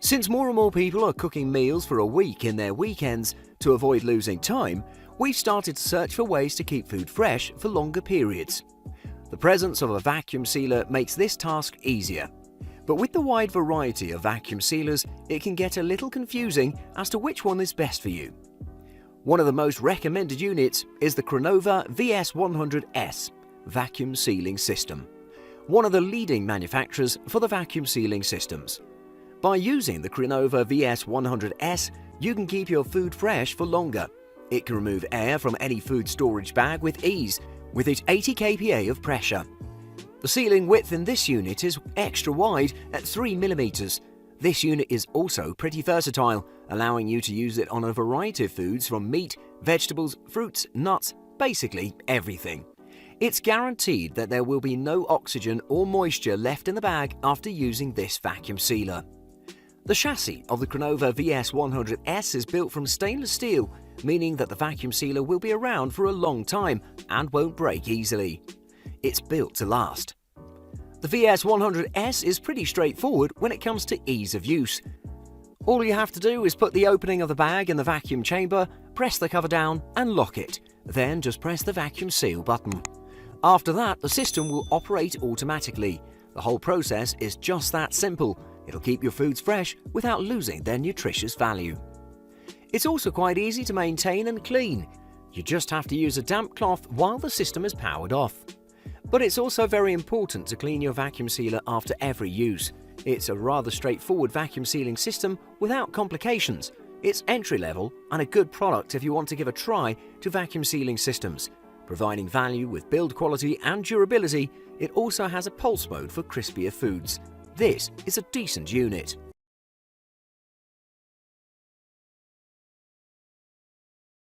Since more and more people are cooking meals for a week in their weekends to avoid losing time, we've started to search for ways to keep food fresh for longer periods. The presence of a vacuum sealer makes this task easier. But with the wide variety of vacuum sealers, it can get a little confusing as to which one is best for you. One of the most recommended units is the Crenova VS100S vacuum sealing system, one of the leading manufacturers for the vacuum sealing systems. By using the Crenova VS100S, you can keep your food fresh for longer. It can remove air from any food storage bag with ease, with its 80 kPa of pressure. The sealing width in this unit is extra wide at 3 mm. This unit is also pretty versatile, allowing you to use it on a variety of foods from meat, vegetables, fruits, nuts, basically everything. It's guaranteed that there will be no oxygen or moisture left in the bag after using this vacuum sealer. The chassis of the Crenova VS100S is built from stainless steel, meaning that the vacuum sealer will be around for a long time and won't break easily. It's built to last. The VS100S is pretty straightforward when it comes to ease of use. All you have to do is put the opening of the bag in the vacuum chamber, press the cover down and lock it. Then just press the vacuum seal button. After that, the system will operate automatically. The whole process is just that simple. It'll keep your foods fresh without losing their nutritious value. It's also quite easy to maintain and clean. You just have to use a damp cloth while the system is powered off. But it's also very important to clean your vacuum sealer after every use. It's a rather straightforward vacuum sealing system without complications. It's entry-level and a good product if you want to give a try to vacuum sealing systems. Providing value with build quality and durability, it also has a pulse mode for crispier foods. This is a decent unit.